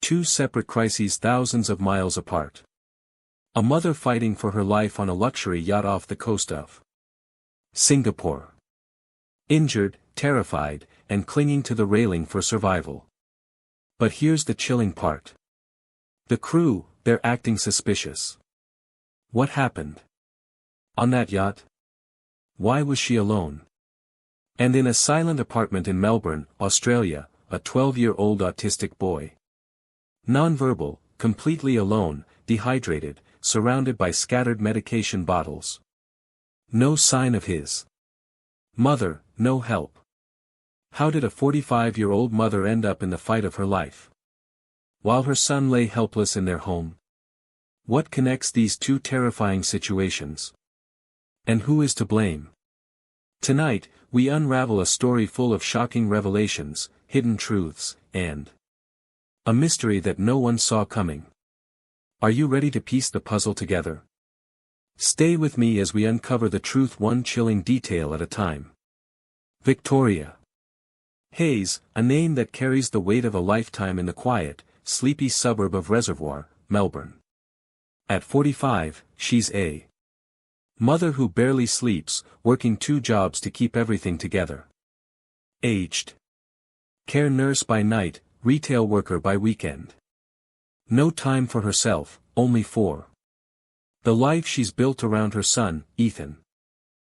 two separate crises thousands of miles apart. A mother fighting for her life on a luxury yacht off the coast of Singapore. Injured, terrified, and clinging to the railing for survival. But here's the chilling part. The crew, they're acting suspicious. What happened on that yacht? Why was she alone? And in a silent apartment in Melbourne, Australia, a 12-year-old autistic boy. Nonverbal, completely alone, dehydrated, surrounded by scattered medication bottles. No sign of his mother, no help. How did a 45-year-old mother end up in the fight of her life, while her son lay helpless in their home? What connects these two terrifying situations? And who is to blame? Tonight, we unravel a story full of shocking revelations, hidden truths, and a mystery that no one saw coming. Are you ready to piece the puzzle together? Stay with me as we uncover the truth one chilling detail at a time. Victoria Hayes, a name that carries the weight of a lifetime in the quiet, sleepy suburb of Reservoir, Melbourne. At 45, she's a mother who barely sleeps, working 2 jobs to keep everything together. Aged care nurse by night, retail worker by weekend. No time for herself, only for the life she's built around her son, Ethan.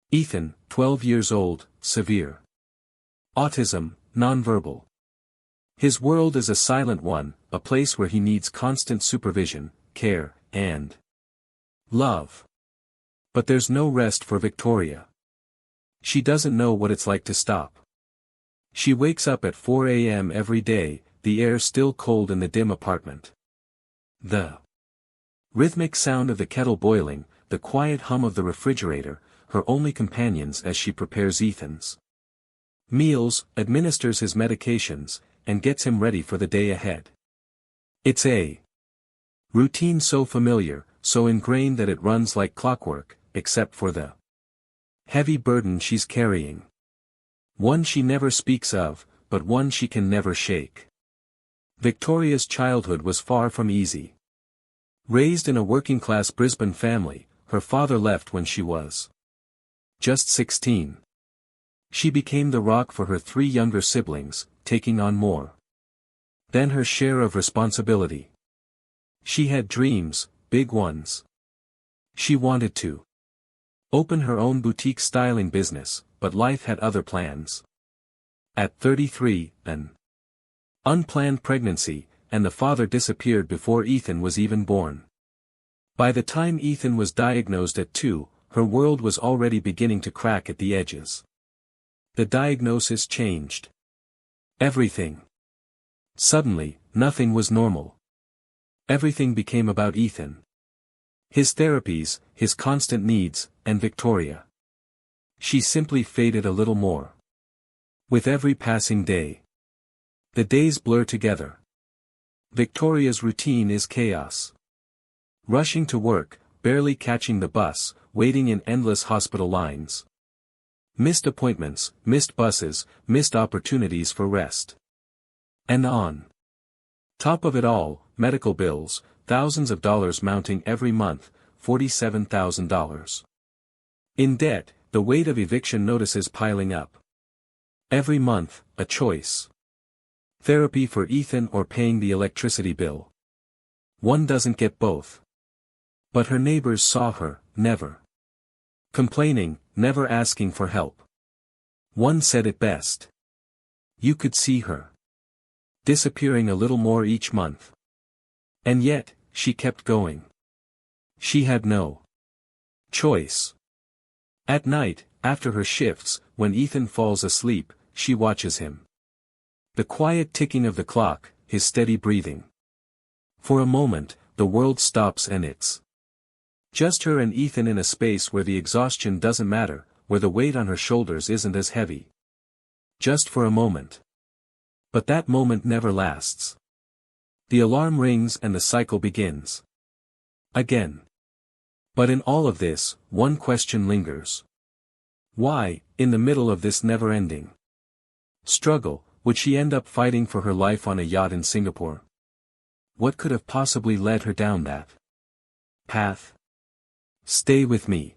Ethan, 12 years old, severe autism, nonverbal. His world is a silent one, a place where he needs constant supervision, care, and love. But there's no rest for Victoria. She doesn't know what it's like to stop. She wakes up at 4 a.m. every day, the air still cold in the dim apartment. The rhythmic sound of the kettle boiling, the quiet hum of the refrigerator, her only companions as she prepares Ethan's meals, administers his medications, and gets him ready for the day ahead. It's a routine so familiar, so ingrained that it runs like clockwork, except for the heavy burden she's carrying. One she never speaks of, but one she can never shake. Victoria's childhood was far from easy. Raised in a working-class Brisbane family, her father left when she was just 16. She became the rock for her 3 younger siblings, taking on more than her share of responsibility. She had dreams, big ones. She wanted to open her own boutique styling business, but life had other plans. At 33, an unplanned pregnancy, and the father disappeared before Ethan was even born. By the time Ethan was diagnosed at 2, her world was already beginning to crack at the edges. The diagnosis changed everything. Suddenly, nothing was normal. Everything became about Ethan. His therapies, his constant needs, and Victoria. She simply faded a little more with every passing day. The days blur together. Victoria's routine is chaos. Rushing to work, barely catching the bus, waiting in endless hospital lines. Missed appointments, missed buses, missed opportunities for rest. And on top of it all, medical bills, thousands of dollars mounting every month, $47,000. In debt, the weight of eviction notices piling up. Every month, a choice. Therapy for Ethan or paying the electricity bill. One doesn't get both. But her neighbors saw her, never complaining, never asking for help. One said it best. You could see her disappearing a little more each month. And yet, she kept going. She had no choice. At night, after her shifts, when Ethan falls asleep, she watches him. The quiet ticking of the clock, his steady breathing. For a moment, the world stops and it's just her and Ethan in a space where the exhaustion doesn't matter, where the weight on her shoulders isn't as heavy. Just for a moment. But that moment never lasts. The alarm rings and the cycle begins. Again. But in all of this, one question lingers. Why, in the middle of this never-ending struggle, would she end up fighting for her life on a yacht in Singapore? what could have possibly led her down that path? Stay with me.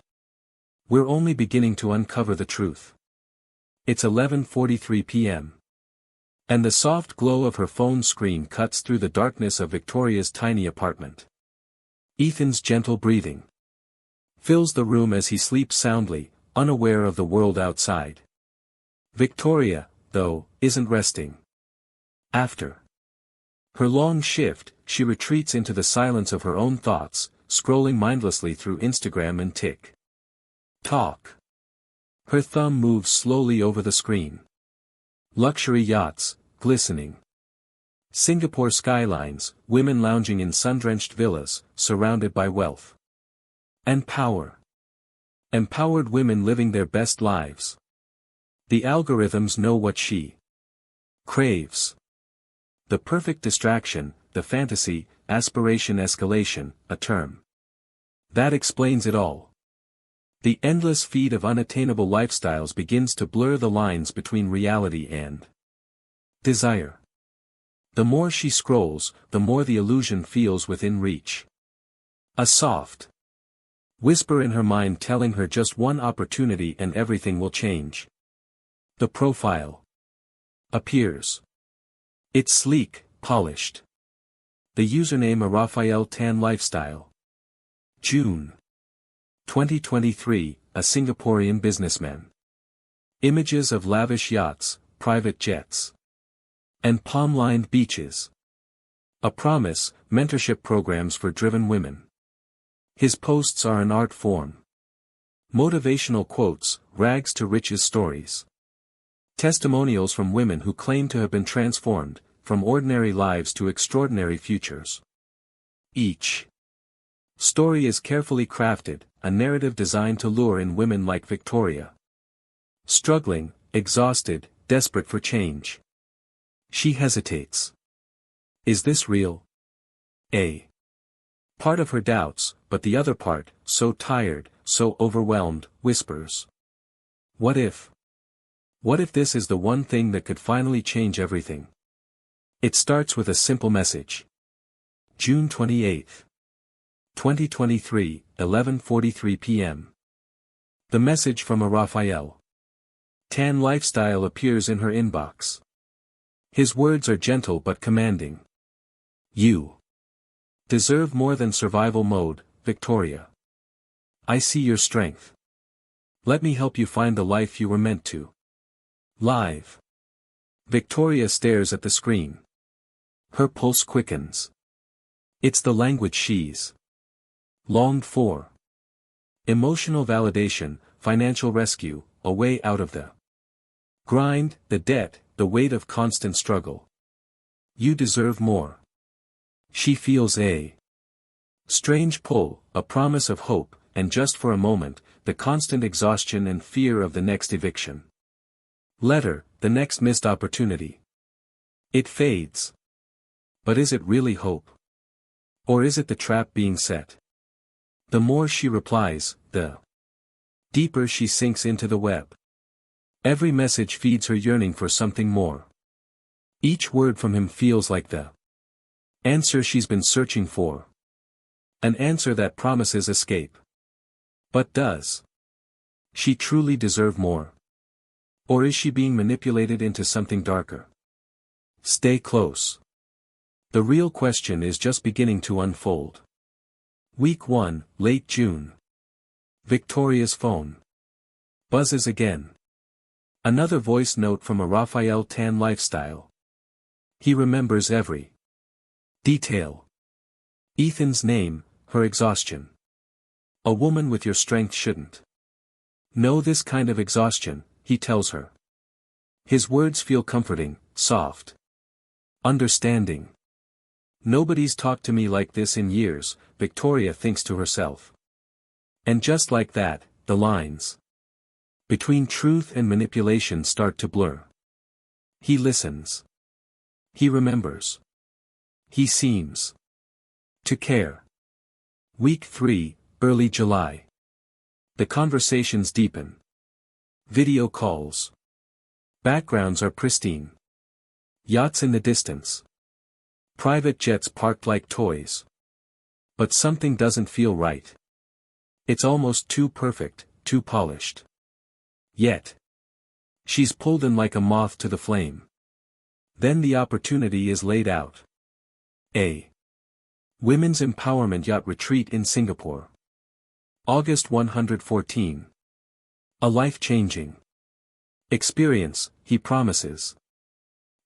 We're only beginning to uncover the truth. It's 11:43 p.m. And the soft glow of her phone screen cuts through the darkness of Victoria's tiny apartment. Ethan's gentle breathing fills the room as he sleeps soundly, unaware of the world outside. Victoria, though, isn't resting. After her long shift, she retreats into the silence of her own thoughts, scrolling mindlessly through Instagram and TikTok. Her thumb moves slowly over the screen. Luxury yachts, glistening. Singapore skylines, women lounging in sun-drenched villas, surrounded by wealth and power. Empowered women living their best lives. The algorithms know what she craves. The perfect distraction, the fantasy, aspiration escalation, a term that explains it all. The endless feed of unattainable lifestyles begins to blur the lines between reality and desire. The more she scrolls, the more the illusion feels within reach. A soft whisper in her mind telling her just one opportunity and everything will change. The profile appears. It's sleek, polished. The username: a Raphael Tan Lifestyle. June 2023, a Singaporean businessman. Images of lavish yachts, private jets, and palm-lined beaches. A promise: mentorship programs for driven women. His posts are an art form. Motivational quotes, rags to riches stories. Testimonials from women who claim to have been transformed, from ordinary lives to extraordinary futures. Each story is carefully crafted, a narrative designed to lure in women like Victoria. Struggling, exhausted, desperate for change. She hesitates. Is this real? A part of her doubts, but the other part, so tired, so overwhelmed, whispers. What if? What if this is the one thing that could finally change everything? It starts with a simple message. June 28, 2023, 11:43 p.m. The message from a Raphael Tan Lifestyle appears in her inbox. His words are gentle but commanding. You deserve more than survival mode, Victoria. I see your strength. Let me help you find the life you were meant to live. Victoria stares at the screen. Her pulse quickens. It's the language she's longed for. Emotional validation, financial rescue, a way out of the grind, the debt, the weight of constant struggle. You deserve more. She feels a strange pull, a promise of hope, and just for a moment, the constant exhaustion and fear of the next eviction. Letter, the next missed opportunity. It fades. But is it really hope? Or is it the trap being set? The more she replies, the deeper she sinks into the web. Every message feeds her yearning for something more. Each word from him feels like the answer she's been searching for. An answer that promises escape. But does she truly deserve more? Or is she being manipulated into something darker? Stay close. The real question is just beginning to unfold. Week 1, late June. Victoria's phone buzzes again. Another voice note from a Raphael Tan Lifestyle. He remembers every detail. Ethan's name, her exhaustion. A woman with your strength shouldn't know this kind of exhaustion, he tells her. His words feel comforting, soft, understanding. Nobody's talked to me like this in years, Victoria thinks to herself. And just like that, the lines between truth and manipulation start to blur. He listens. He remembers. He seems to care. Week 3, early July. The conversations deepen. Video calls. Backgrounds are pristine. Yachts in the distance. Private jets parked like toys. But something doesn't feel right. It's almost too perfect, too polished. Yet. She's pulled in like a moth to the flame. Then the opportunity is laid out. A Women's Empowerment Yacht Retreat in Singapore. August 114. A life-changing experience, he promises.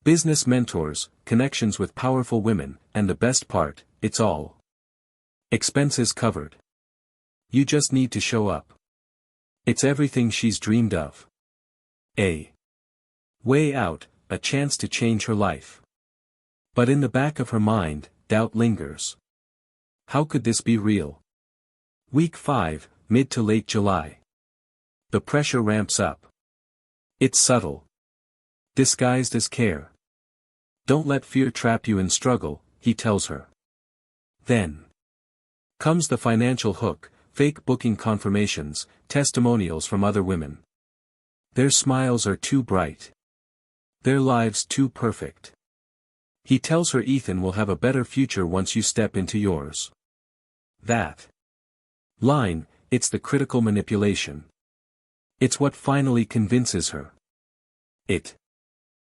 Business mentors, connections with powerful women, and the best part, it's all expenses covered. You just need to show up. It's everything she's dreamed of. A way out, a chance to change her life. But in the back of her mind, doubt lingers. How could this be real? Week 5, mid to late July. The pressure ramps up. It's subtle. Disguised as care. Don't let fear trap you in struggle, he tells her. Then comes the financial hook, fake booking confirmations, testimonials from other women. Their smiles are too bright. Their lives too perfect. He tells her Ethan will have a better future once you step into yours. That line, it's the critical manipulation. It's what finally convinces her. It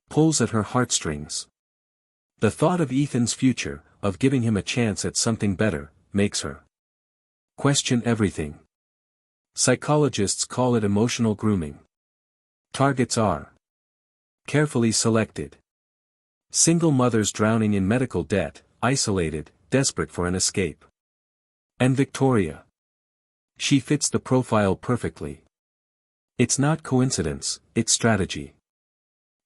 pulls at her heartstrings. The thought of Ethan's future, of giving him a chance at something better, makes her question everything. Psychologists call it emotional grooming. Targets are carefully selected. Single mothers drowning in medical debt, isolated, desperate for an escape. And Victoria. She fits the profile perfectly. It's not coincidence, it's strategy.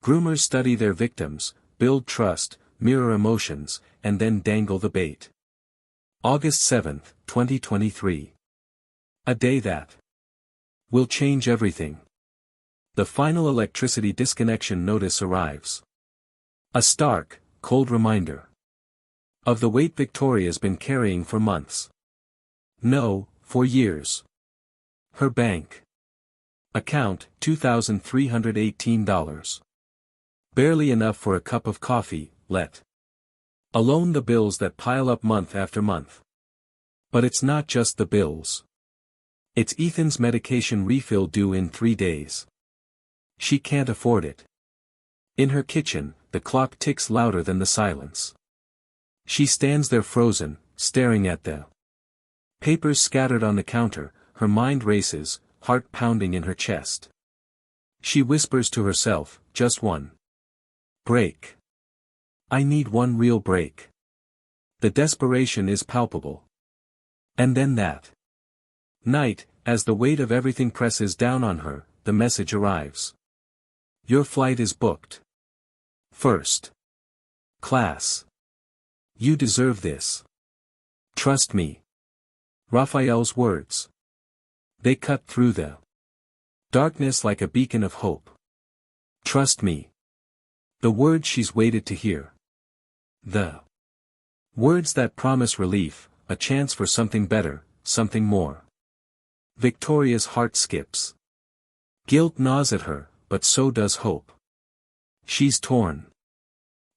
Groomers study their victims, build trust, mirror emotions, and then dangle the bait. August 7, 2023. A day that will change everything. The final electricity disconnection notice arrives. A stark, cold reminder of the weight Victoria's been carrying for months. No, for years. Her bank account, $2,318. Barely enough for a cup of coffee, let alone the bills that pile up month after month. But it's not just the bills. It's Ethan's medication refill due in 3 days. She can't afford it. In her kitchen, the clock ticks louder than the silence. She stands there frozen, staring at the papers scattered on the counter, her mind races, heart pounding in her chest. She whispers to herself, just one break. I need one real break. The desperation is palpable. And then that night, as the weight of everything presses down on her, the message arrives. Your flight is booked. First class. You deserve this. Trust me. Raphael's words. They cut through the darkness like a beacon of hope. Trust me. The words she's waited to hear. The words that promise relief, a chance for something better, something more. Victoria's heart skips. Guilt gnaws at her, but so does hope. She's torn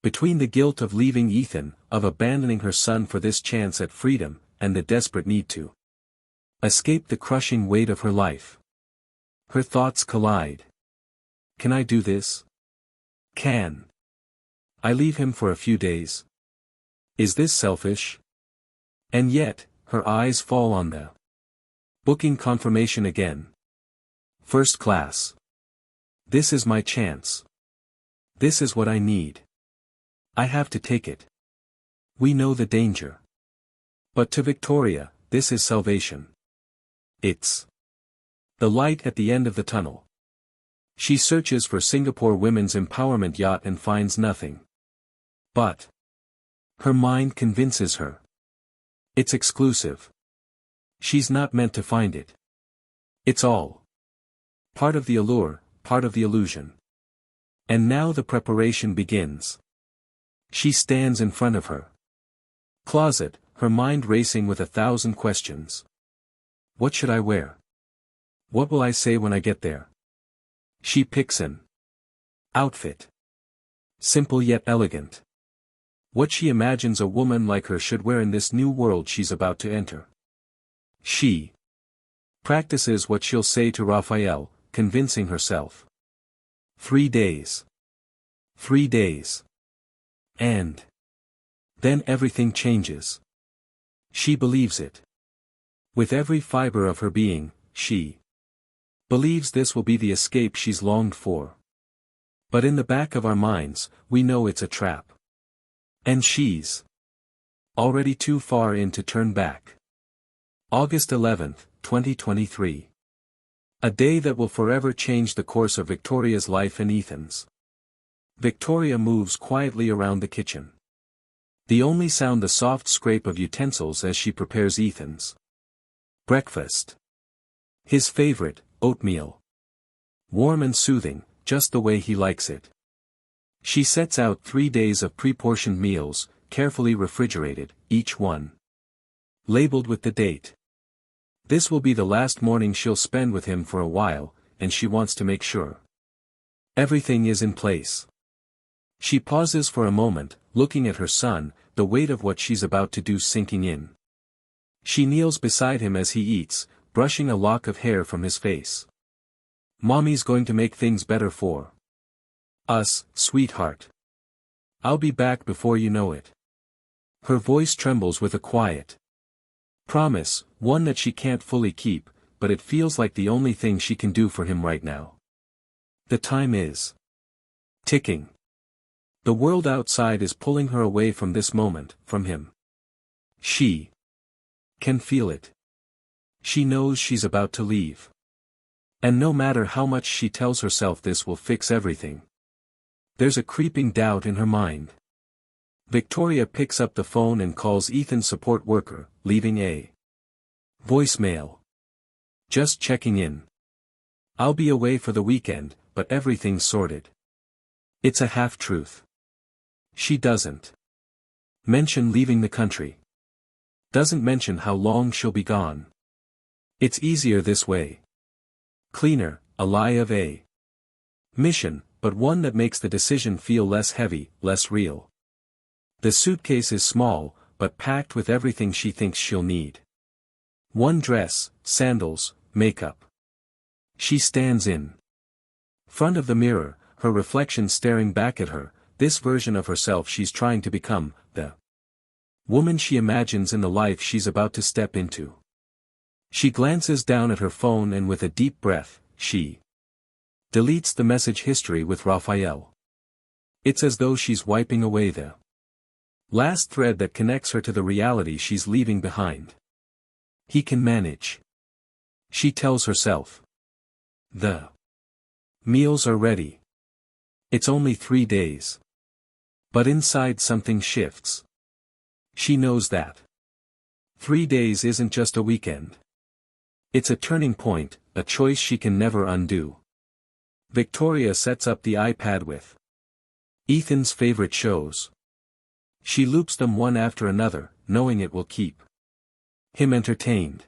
between the guilt of leaving Ethan, of abandoning her son for this chance at freedom, and the desperate need to escape the crushing weight of her life. Her thoughts collide. Can I do this? Can I leave him for a few days? Is this selfish? And yet, her eyes fall on the booking confirmation again. First class. This is my chance. This is what I need. I have to take it. We know the danger. But to Victoria, this is salvation. It's the light at the end of the tunnel. She searches for Singapore Women's Empowerment Yacht and finds nothing. But her mind convinces her. It's exclusive. She's not meant to find it. It's all part of the allure, part of the illusion. And now the preparation begins. She stands in front of her closet, her mind racing with 1,000 questions. What should I wear? What will I say when I get there? She picks an outfit. Simple yet elegant. What she imagines a woman like her should wear in this new world she's about to enter. She practices what she'll say to Raphael, convincing herself. 3 days. 3 days. And then everything changes. She believes it. With every fiber of her being, she believes this will be the escape she's longed for. But in the back of our minds, we know it's a trap. And she's already too far in to turn back. August 11th, 2023. A day that will forever change the course of Victoria's life and Ethan's. Victoria moves quietly around the kitchen. The only sound the soft scrape of utensils as she prepares Ethan's breakfast. His favorite, oatmeal. Warm and soothing, just the way he likes it. She sets out 3 days of pre-portioned meals, carefully refrigerated, each one labeled with the date. This will be the last morning she'll spend with him for a while, and she wants to make sure everything is in place. She pauses for a moment, looking at her son, the weight of what she's about to do sinking in. She kneels beside him as he eats, brushing a lock of hair from his face. Mommy's going to make things better for us, sweetheart. I'll be back before you know it. Her voice trembles with a quiet promise, one that she can't fully keep, but it feels like the only thing she can do for him right now. The time is ticking. The world outside is pulling her away from this moment, from him. She can feel it. She knows she's about to leave. And no matter how much she tells herself this will fix everything, there's a creeping doubt in her mind. Victoria picks up the phone and calls Ethan's support worker, leaving a voicemail. Just checking in. I'll be away for the weekend, but everything's sorted. It's a half-truth. She doesn't mention leaving the country. Doesn't mention how long she'll be gone. It's easier this way. Cleaner, a lie of a mission, but one that makes the decision feel less heavy, less real. The suitcase is small, but packed with everything she thinks she'll need. One dress, sandals, makeup. She stands in front of the mirror, her reflection staring back at her, this version of herself she's trying to become, the woman she imagines in the life she's about to step into. She glances down at her phone and with a deep breath, she deletes the message history with Raphael. It's as though she's wiping away the last thread that connects her to the reality she's leaving behind. He can manage. She tells herself. The meals are ready. It's only 3 days. But inside something shifts. She knows that 3 days isn't just a weekend. It's a turning point, a choice she can never undo. Victoria sets up the iPad with Ethan's favorite shows. She loops them one after another, knowing it will keep him entertained.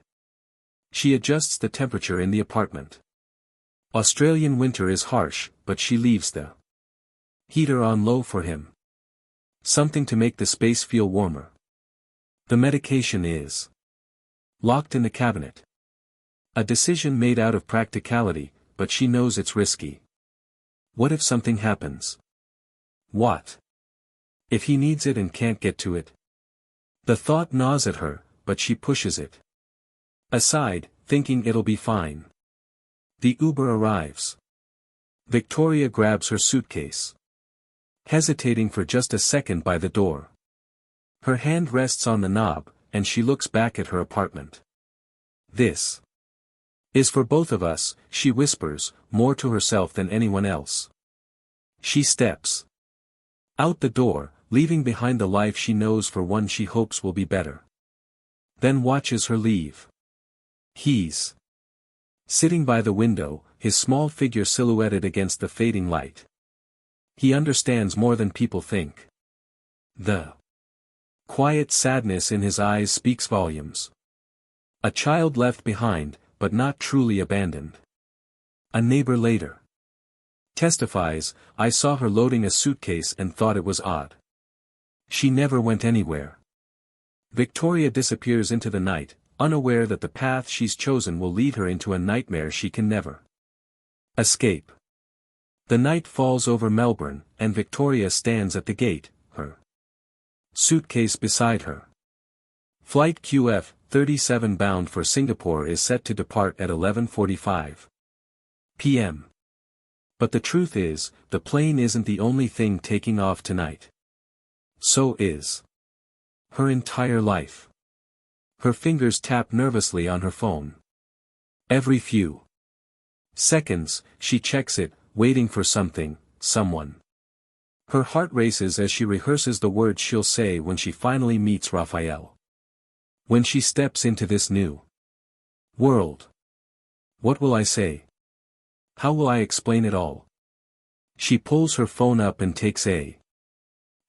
She adjusts the temperature in the apartment. Australian winter is harsh, but she leaves the heater on low for him. Something to make the space feel warmer. The medication is locked in the cabinet. A decision made out of practicality, but she knows it's risky. What if something happens? What if he needs it and can't get to it? The thought gnaws at her, but she pushes it aside, thinking it'll be fine. The Uber arrives. Victoria grabs her suitcase, hesitating for just a second by the door. Her hand rests on the knob, and she looks back at her apartment. This is for both of us, she whispers, more to herself than anyone else. She steps out the door, leaving behind the life she knows for one she hopes will be better. Then watches her leave. He's sitting by the window, his small figure silhouetted against the fading light. He understands more than people think. The quiet sadness in his eyes speaks volumes. A child left behind, but not truly abandoned. A neighbor later testifies, I saw her loading a suitcase and thought it was odd. She never went anywhere. Victoria disappears into the night, unaware that the path she's chosen will lead her into a nightmare she can never escape. The night falls over Melbourne, and Victoria stands at the gate, her suitcase beside her. Flight QF-37 bound for Singapore is set to depart at 11:45 p.m. But the truth is, the plane isn't the only thing taking off tonight. So is her entire life. Her fingers tap nervously on her phone. Every few seconds, she checks it, waiting for something, someone. Her heart races as she rehearses the words she'll say when she finally meets Raphael. When she steps into this new world. What will I say? How will I explain it all? She pulls her phone up and takes a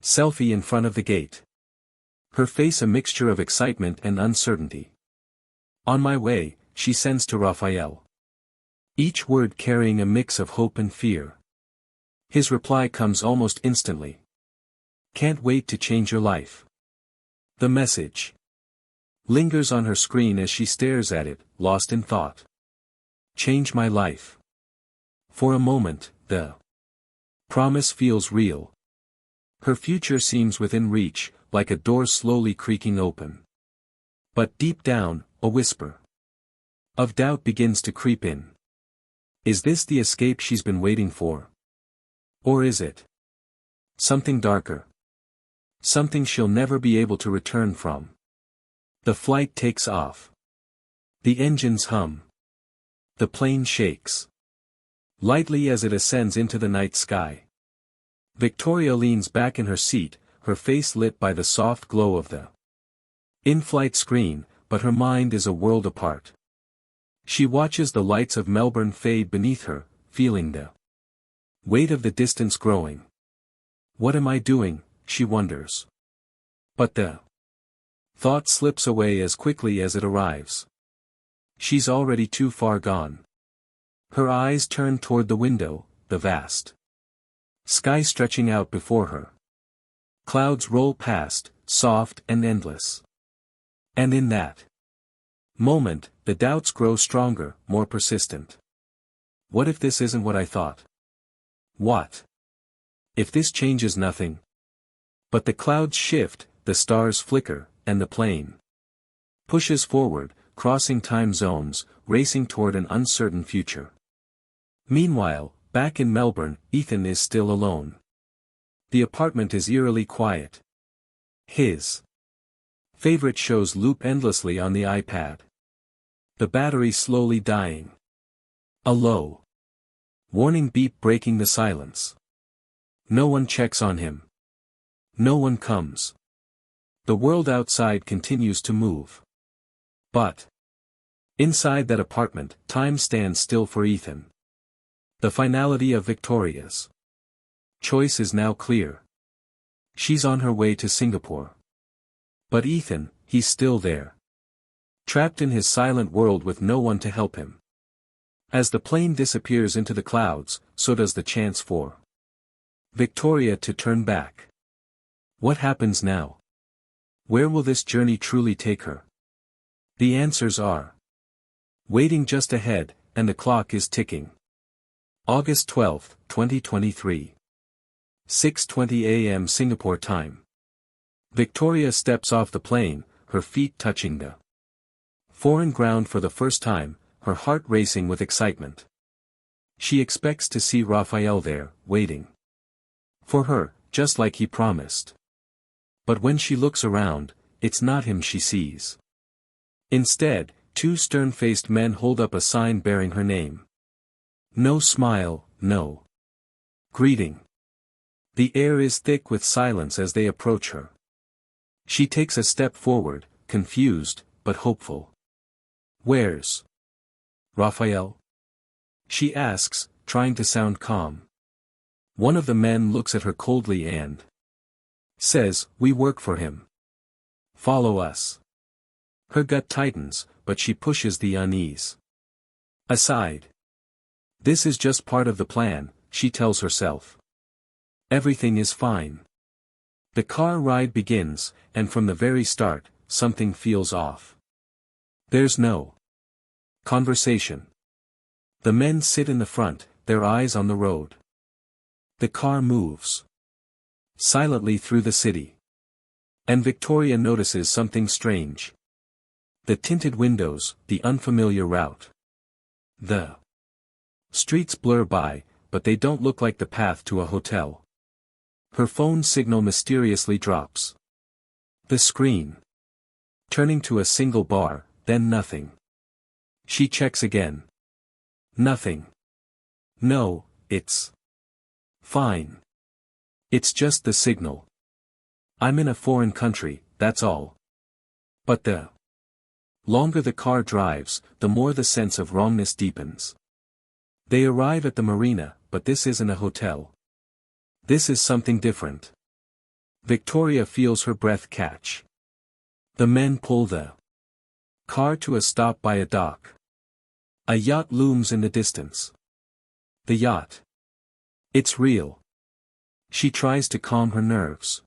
selfie in front of the gate. Her face a mixture of excitement and uncertainty. On my way, she sends to Raphael. Each word carrying a mix of hope and fear. His reply comes almost instantly. Can't wait to change your life. The message lingers on her screen as she stares at it, lost in thought. Change my life. For a moment, the promise feels real. Her future seems within reach, like a door slowly creaking open. But deep down, a whisper of doubt begins to creep in. Is this the escape she's been waiting for? Or is it something darker? Something she'll never be able to return from. The flight takes off. The engines hum. The plane shakes lightly as it ascends into the night sky. Victoria leans back in her seat, her face lit by the soft glow of the in-flight screen, but her mind is a world apart. She watches the lights of Melbourne fade beneath her, feeling the weight of the distance growing. What am I doing, she wonders. But the thought slips away as quickly as it arrives. She's already too far gone. Her eyes turn toward the window, the vast sky stretching out before her. Clouds roll past, soft and endless. And in that moment, the doubts grow stronger, more persistent. What if this isn't what I thought? What if this changes nothing? But the clouds shift, the stars flicker, and the plane pushes forward, crossing time zones, racing toward an uncertain future. Meanwhile, back in Melbourne, Ethan is still alone. The apartment is eerily quiet. His favorite shows loop endlessly on the iPad. The battery slowly dying. A low warning beep breaking the silence. No one checks on him. No one comes. The world outside continues to move. But inside that apartment, time stands still for Ethan. The finality of Victoria's choice is now clear. She's on her way to Singapore. But Ethan, he's still there. Trapped in his silent world with no one to help him. As the plane disappears into the clouds, so does the chance for Victoria to turn back. What happens now? Where will this journey truly take her? The answers are waiting just ahead, and the clock is ticking. August 12, 2023. 6:20 a.m. Singapore time. Victoria steps off the plane, her feet touching the foreign ground for the first time, her heart racing with excitement. She expects to see Raphael there, waiting for her, just like he promised. But when she looks around, it's not him she sees. Instead, two stern-faced men hold up a sign bearing her name. No smile, no greeting. The air is thick with silence as they approach her. She takes a step forward, confused, but hopeful. Where's Raphael? She asks, trying to sound calm. One of the men looks at her coldly and says, "We work for him. Follow us." Her gut tightens, but she pushes the unease aside. This is just part of the plan, she tells herself. Everything is fine. The car ride begins, and from the very start, something feels off. There's no conversation. The men sit in the front, their eyes on the road. The car moves silently through the city. And Victoria notices something strange. The tinted windows, the unfamiliar route. The streets blur by, but they don't look like the path to a hotel. Her phone signal mysteriously drops. The screen turning to a single bar, then nothing. She checks again. Nothing. No, it's fine. It's just the signal. I'm in a foreign country, that's all. But the longer the car drives, the more the sense of wrongness deepens. They arrive at the marina, but this isn't a hotel. This is something different. Victoria feels her breath catch. The men pull the car to a stop by a dock. A yacht looms in the distance. The yacht. It's real. She tries to calm her nerves.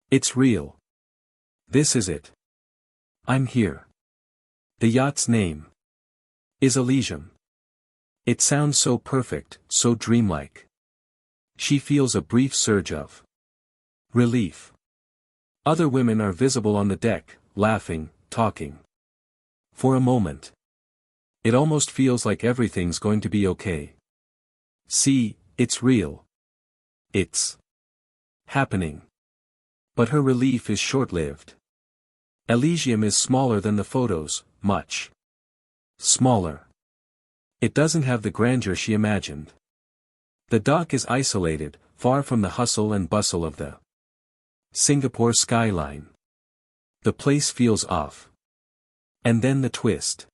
It's real. This is it. I'm here. The yacht's name is Elysium. It sounds so perfect, so dreamlike. She feels a brief surge of relief. Other women are visible on the deck, laughing, talking. For a moment, it almost feels like everything's going to be okay. See, it's real. It's happening. But her relief is short-lived. Elysium is smaller than the photos, much smaller. It doesn't have the grandeur she imagined. The dock is isolated, far from the hustle and bustle of the Singapore skyline. The place feels off. And then the twist.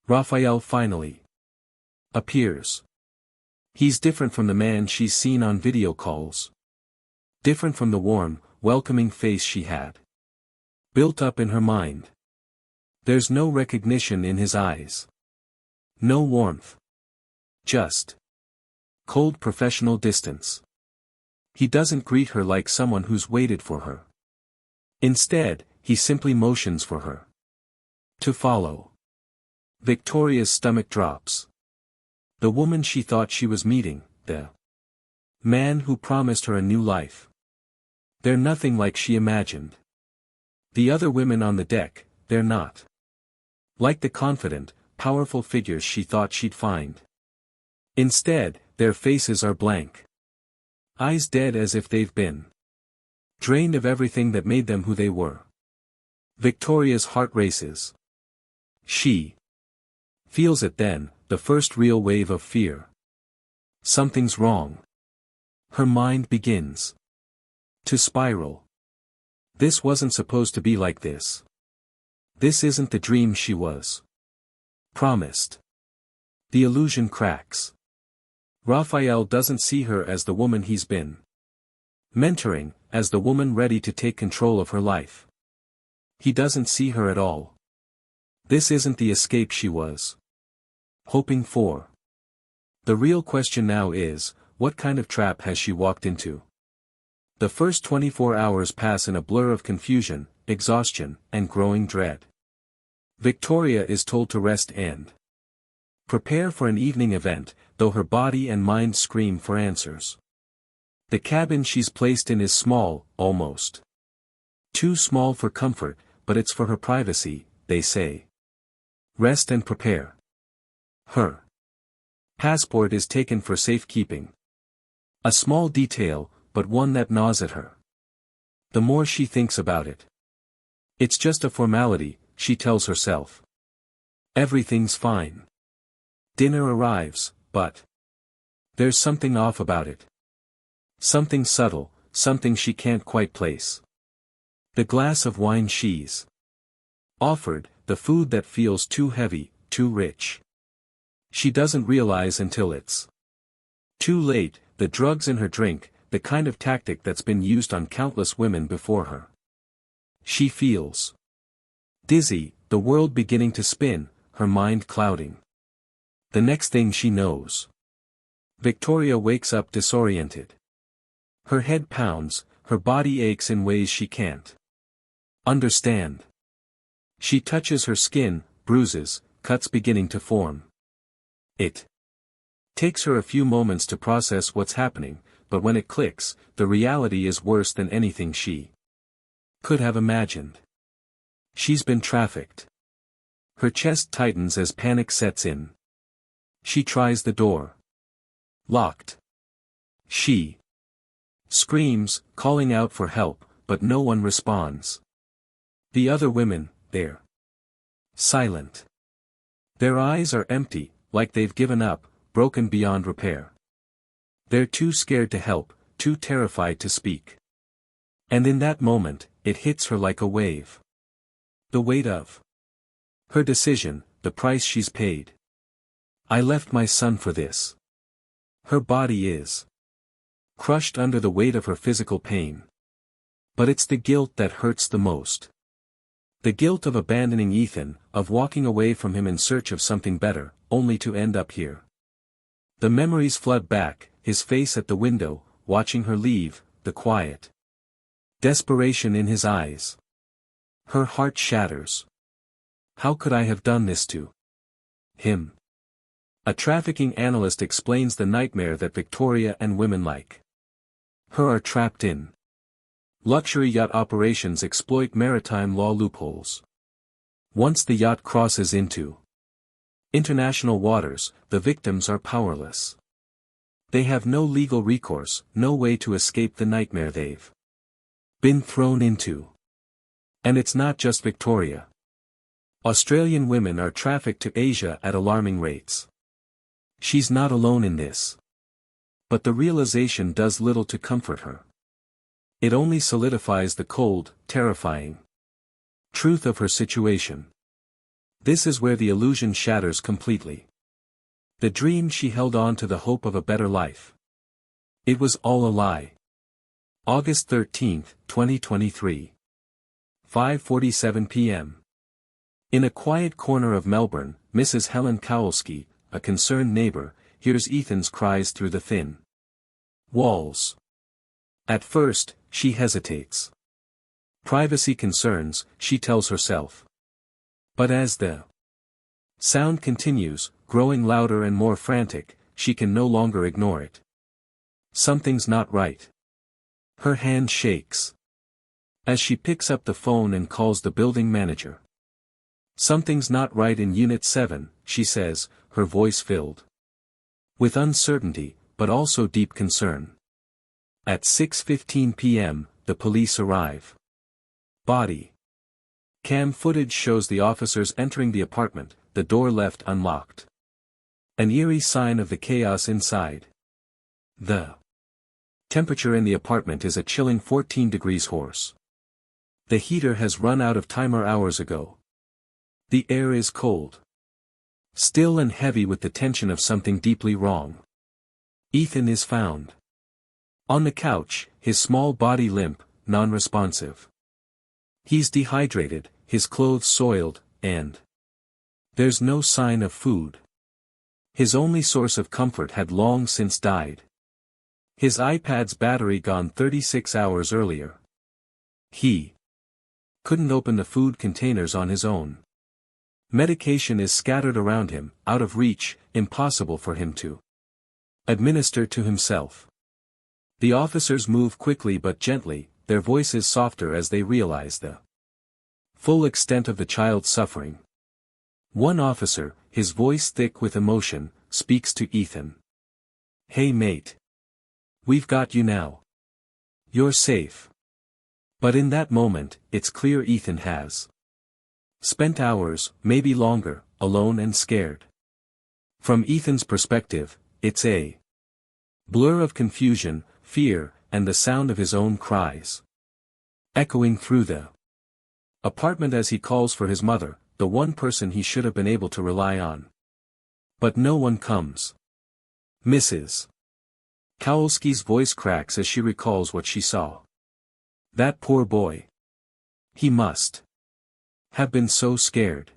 Raphael finally appears. He's different from the man she's seen on video calls. Different from the warm, welcoming face she had built up in her mind. There's no recognition in his eyes. No warmth. Just cold professional distance. He doesn't greet her like someone who's waited for her. Instead, he simply motions for her to follow. Victoria's stomach drops. The woman she thought she was meeting, the man who promised her a new life. They're nothing like she imagined. The other women on the deck, they're not like the confident, powerful figures she thought she'd find. Instead, their faces are blank. Eyes dead as if they've been drained of everything that made them who they were. Victoria's heart races. She feels it then, the first real wave of fear. Something's wrong. Her mind begins to spiral. This wasn't supposed to be like this. This isn't the dream she was promised. The illusion cracks. Raphael doesn't see her as the woman he's been mentoring, as the woman ready to take control of her life. He doesn't see her at all. This isn't the escape she was hoping for. The real question now is, what kind of trap has she walked into? The first 24 hours pass in a blur of confusion, exhaustion, and growing dread. Victoria is told to rest and prepare for an evening event, though her body and mind scream for answers. The cabin she's placed in is small, almost too small for comfort, but it's for her privacy, they say. Rest and prepare. Her passport is taken for safekeeping. A small detail, but one that gnaws at her. The more she thinks about it. It's just a formality, she tells herself. Everything's fine. Dinner arrives, but there's something off about it. Something subtle, something she can't quite place. The glass of wine she's offered, the food that feels too heavy, too rich. She doesn't realize until it's too late, the drugs in her drink, the kind of tactic that's been used on countless women before her. She feels dizzy, the world beginning to spin, her mind clouding. The next thing she knows, Victoria wakes up disoriented. Her head pounds, her body aches in ways she can't understand. She touches her skin, bruises, cuts beginning to form. It takes her a few moments to process what's happening, but when it clicks, the reality is worse than anything she could have imagined. She's been trafficked. Her chest tightens as panic sets in. She tries the door. Locked. She screams, calling out for help, but no one responds. The other women, they're silent. Their eyes are empty, like they've given up, broken beyond repair. They're too scared to help, too terrified to speak. And in that moment, it hits her like a wave. The weight of her decision, the price she's paid. I left my son for this. Her body is crushed under the weight of her physical pain. But it's the guilt that hurts the most. The guilt of abandoning Ethan, of walking away from him in search of something better, only to end up here. The memories flood back, his face at the window, watching her leave, the quiet desperation in his eyes. Her heart shatters. How could I have done this to him? A trafficking analyst explains the nightmare that Victoria and women like her are trapped in. Luxury yacht operations exploit maritime law loopholes. Once the yacht crosses into international waters, the victims are powerless. They have no legal recourse, no way to escape the nightmare they've been thrown into. And it's not just Victoria. Australian women are trafficked to Asia at alarming rates. She's not alone in this. But the realization does little to comfort her. It only solidifies the cold, terrifying truth of her situation. This is where the illusion shatters completely. The dream she held on to, the hope of a better life. It was all a lie. August 13, 2023. 5:47 p.m. In a quiet corner of Melbourne, Mrs. Helen Kowalski, a concerned neighbor, hears Ethan's cries through the thin walls. At first, she hesitates. Privacy concerns, she tells herself. But as the sound continues, growing louder and more frantic, she can no longer ignore it. Something's not right. Her hand shakes as she picks up the phone and calls the building manager. Something's not right in Unit 7, she says, her voice filled with uncertainty, but also deep concern. At 6:15 p.m., the police arrive. Body cam footage shows the officers entering the apartment, the door left unlocked. An eerie sign of the chaos inside. The temperature in the apartment is a chilling 14 degrees Celsius. The heater has run out of timer hours ago. The air is cold. Still and heavy with the tension of something deeply wrong. Ethan is found on the couch, his small body limp, non-responsive. He's dehydrated, his clothes soiled, and there's no sign of food. His only source of comfort had long since died. His iPad's battery gone 36 hours earlier. He couldn't open the food containers on his own. Medication is scattered around him, out of reach, impossible for him to administer to himself. The officers move quickly but gently, their voices softer as they realize the full extent of the child's suffering. One officer, his voice thick with emotion, speaks to Ethan. "Hey mate. We've got you now. You're safe." But in that moment, it's clear Ethan has spent hours, maybe longer, alone and scared. From Ethan's perspective, it's a blur of confusion, fear, and the sound of his own cries echoing through the apartment as he calls for his mother, the one person he should have been able to rely on. But no one comes. Mrs. Kowalski's voice cracks as she recalls what she saw. That poor boy. He must have been so scared.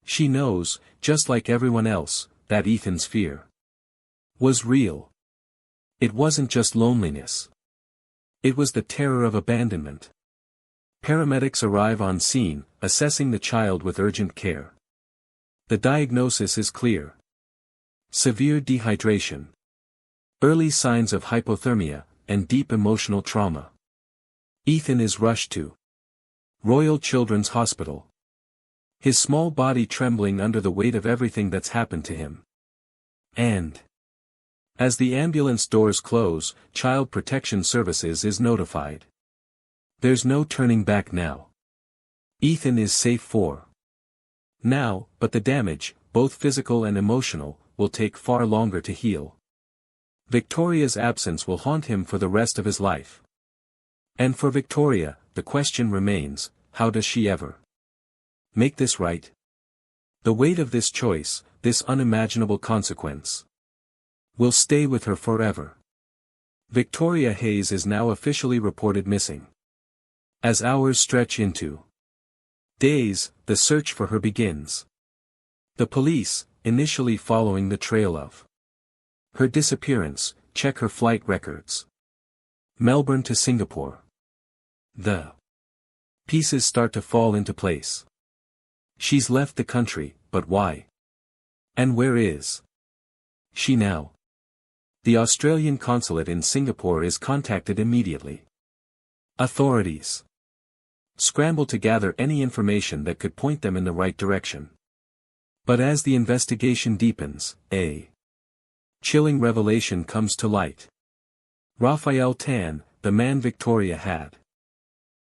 She knows, just like everyone else, that Ethan's fear was real. It wasn't just loneliness. It was the terror of abandonment. Paramedics arrive on scene, assessing the child with urgent care. The diagnosis is clear. Severe dehydration. Early signs of hypothermia, and deep emotional trauma. Ethan is rushed to Royal Children's Hospital. His small body trembling under the weight of everything that's happened to him. And as the ambulance doors close, Child Protection Services is notified. There's no turning back now. Ethan is safe for now, but the damage, both physical and emotional, will take far longer to heal. Victoria's absence will haunt him for the rest of his life. And for Victoria, the question remains, how does she ever make this right? The weight of this choice, this unimaginable consequence, will stay with her forever. Victoria Hayes is now officially reported missing. As hours stretch into days, the search for her begins. The police, initially following the trail of her disappearance, check her flight records. Melbourne to Singapore. The pieces start to fall into place. She's left the country, but why? And where is she now? The Australian consulate in Singapore is contacted immediately. Authorities scramble to gather any information that could point them in the right direction. But as the investigation deepens, a chilling revelation comes to light. Raphael Tan, the man Victoria had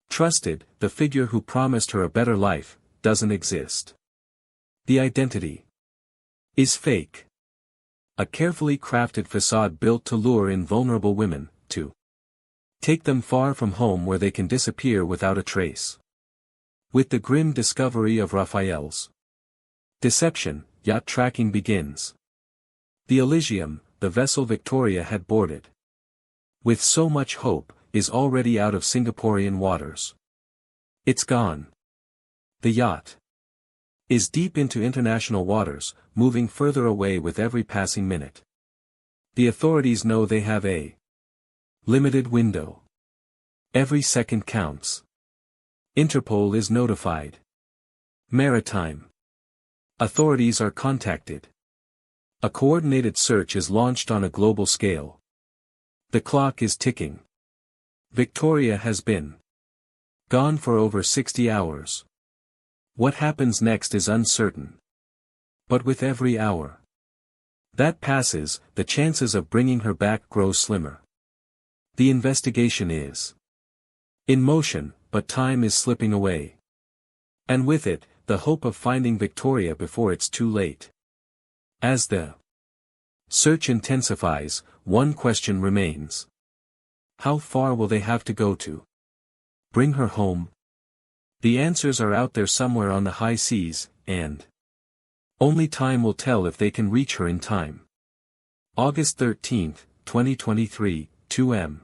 trusted, the figure who promised her a better life, doesn't exist. The identity is fake. A carefully crafted facade built to lure in vulnerable women, to take them far from home where they can disappear without a trace. With the grim discovery of Raphael's deception, yacht tracking begins. The Elysium, the vessel Victoria had boarded with so much hope, is already out of Singaporean waters. It's gone. The yacht is deep into international waters, moving further away with every passing minute. The authorities know they have a limited window. Every second counts. Interpol is notified. Maritime authorities are contacted. A coordinated search is launched on a global scale. The clock is ticking. Victoria has been gone for over 60 hours. What happens next is uncertain. But with every hour that passes, the chances of bringing her back grow slimmer. The investigation is in motion, but time is slipping away. And with it, the hope of finding Victoria before it's too late. As the search intensifies, one question remains. How far will they have to go to bring her home? The answers are out there somewhere on the high seas, and only time will tell if they can reach her in time. August 13, 2023, 2 m.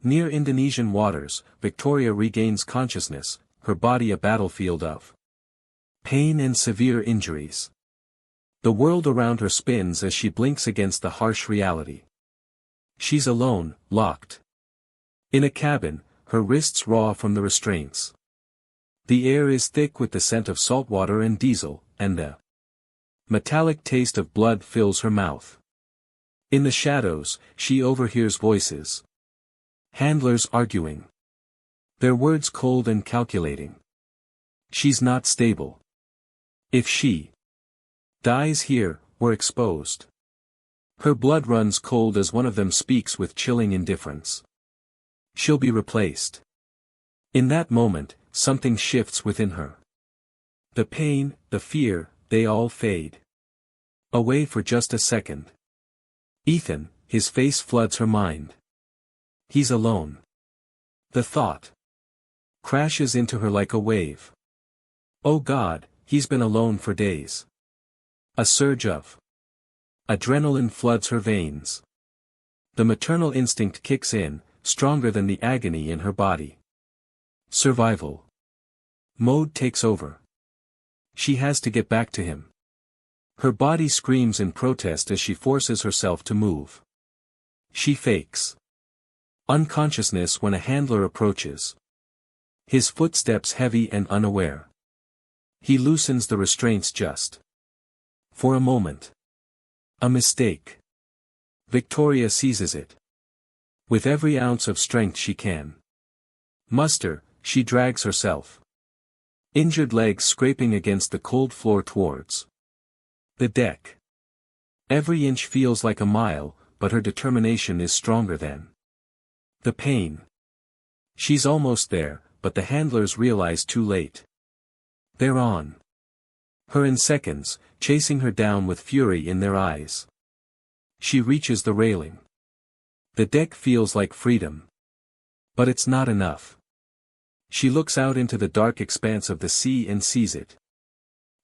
Near Indonesian waters, Victoria regains consciousness, her body a battlefield of pain and severe injuries. The world around her spins as she blinks against the harsh reality. She's alone, locked in a cabin, her wrists raw from the restraints. The air is thick with the scent of salt water and diesel, and the metallic taste of blood fills her mouth. In the shadows, she overhears voices. Handlers arguing. Their words cold and calculating. She's not stable. If she dies here, we're exposed. Her blood runs cold as one of them speaks with chilling indifference. She'll be replaced. In that moment, something shifts within her. The pain, the fear, they all fade away for just a second. Ethan, his face floods her mind. He's alone. The thought crashes into her like a wave. Oh God, he's been alone for days. A surge of adrenaline floods her veins. The maternal instinct kicks in, stronger than the agony in her body. Survival mode takes over. She has to get back to him. Her body screams in protest as she forces herself to move. She fakes Unconsciousness when a handler approaches. His footsteps heavy and unaware. He loosens the restraints just for a moment. A mistake. Victoria seizes it. With every ounce of strength she can muster, she drags herself. Injured legs scraping against the cold floor towards the deck. Every inch feels like a mile, but her determination is stronger than the pain. She's almost there, but the handlers realize too late. They're on her in seconds, chasing her down with fury in their eyes. She reaches the railing. The deck feels like freedom. But it's not enough. She looks out into the dark expanse of the sea and sees it.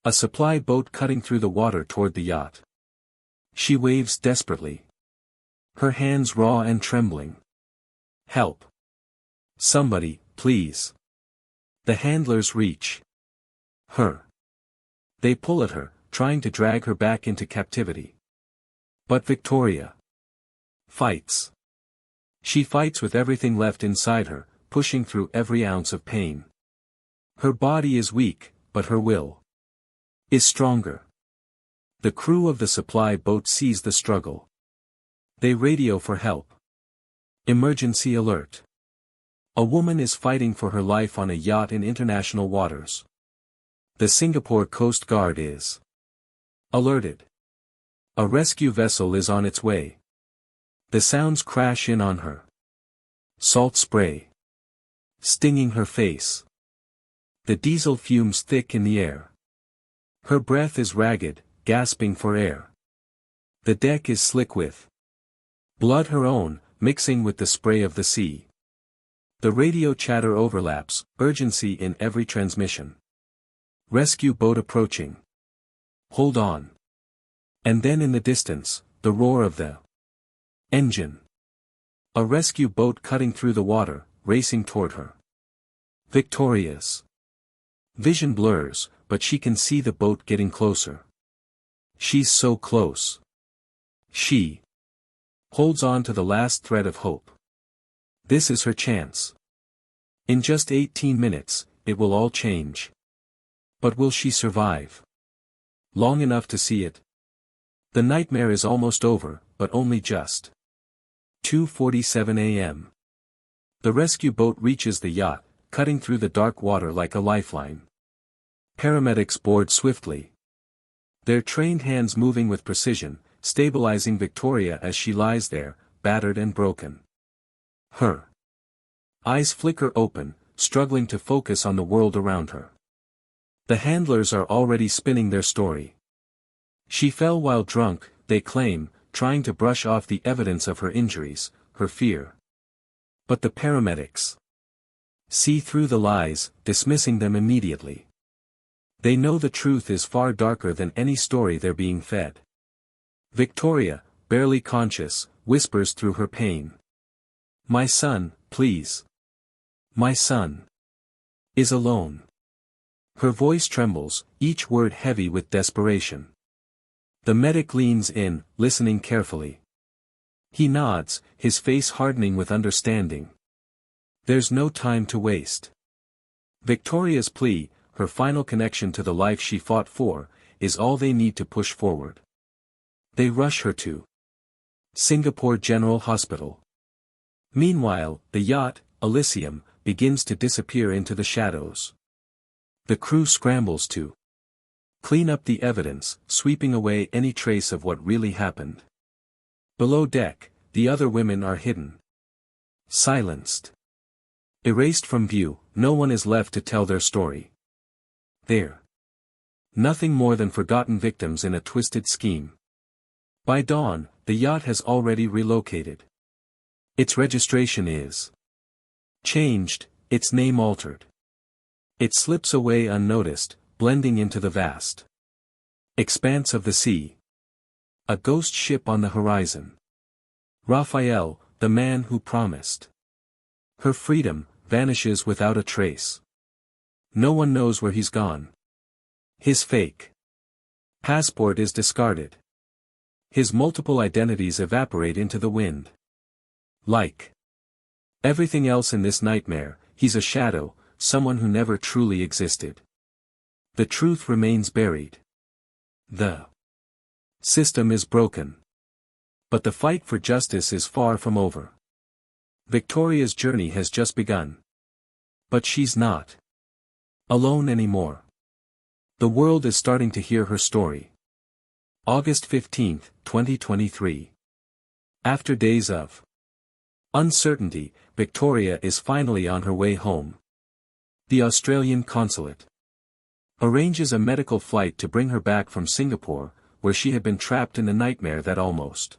A supply boat cutting through the water toward the yacht. She waves desperately. Her hands raw and trembling. Help. Somebody, please. The handlers reach her. They pull at her, trying to drag her back into captivity. But Victoria fights. She fights with everything left inside her, pushing through every ounce of pain. Her body is weak, but her will is stronger. The crew of the supply boat sees the struggle. They radio for help. Emergency alert. A woman is fighting for her life on a yacht in international waters. The Singapore Coast Guard is alerted. A rescue vessel is on its way. The sounds crash in on her. Salt spray stinging her face. The diesel fumes thick in the air. Her breath is ragged, gasping for air. The deck is slick with blood, her own, mixing with the spray of the sea. The radio chatter overlaps, urgency in every transmission. Rescue boat approaching. Hold on. And then in the distance, the roar of the engine. A rescue boat cutting through the water, racing toward her. Victoria's vision blurs, but she can see the boat getting closer. She's so close. She holds on to the last thread of hope. This is her chance. In just 18 minutes, it will all change. But will she survive long enough to see it? The nightmare is almost over, but only just. 2:47 a.m. The rescue boat reaches the yacht, cutting through the dark water like a lifeline. Paramedics board swiftly. Their trained hands moving with precision, stabilizing Victoria as she lies there, battered and broken. Her eyes flicker open, struggling to focus on the world around her. The handlers are already spinning their story. She fell while drunk, they claim, trying to brush off the evidence of her injuries, her fear. But the paramedics see through the lies, dismissing them immediately. They know the truth is far darker than any story they're being fed. Victoria, barely conscious, whispers through her pain. My son, please. My son is alone. Her voice trembles, each word heavy with desperation. The medic leans in, listening carefully. He nods, his face hardening with understanding. There's no time to waste. Victoria's plea, her final connection to the life she fought for, is all they need to push forward. They rush her to Singapore General Hospital. Meanwhile, the yacht, Elysium, begins to disappear into the shadows. The crew scrambles to clean up the evidence, sweeping away any trace of what really happened. Below deck, the other women are hidden. Silenced. Erased from view, no one is left to tell their story. They're nothing more than forgotten victims in a twisted scheme. By dawn, the yacht has already relocated. Its registration is changed, its name altered. It slips away unnoticed, blending into the vast expanse of the sea. A ghost ship on the horizon. Raphael, the man who promised her freedom, vanishes without a trace. No one knows where he's gone. His fake passport is discarded. His multiple identities evaporate into the wind. Like Everything else in this nightmare, he's a shadow, someone who never truly existed. The truth remains buried. The system is broken. But the fight for justice is far from over. Victoria's journey has just begun. But she's not alone anymore. The world is starting to hear her story. August 15, 2023. After days of uncertainty, Victoria is finally on her way home. The Australian consulate arranges a medical flight to bring her back from Singapore, where she had been trapped in a nightmare that almost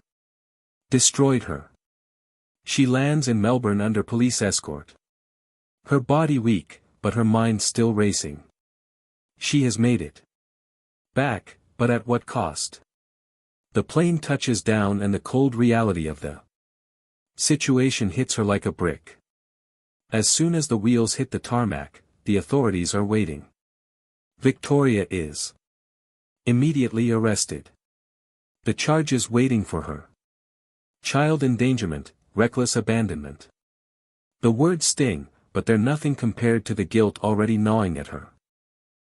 destroyed her. She lands in Melbourne under police escort. Her body weak, but her mind still racing. She has made it back, but at what cost? The plane touches down and the cold reality of the situation hits her like a brick. As soon as the wheels hit the tarmac, the authorities are waiting. Victoria is immediately arrested. The charges waiting for her: child endangerment, reckless abandonment. The words sting, but they're nothing compared to the guilt already gnawing at her.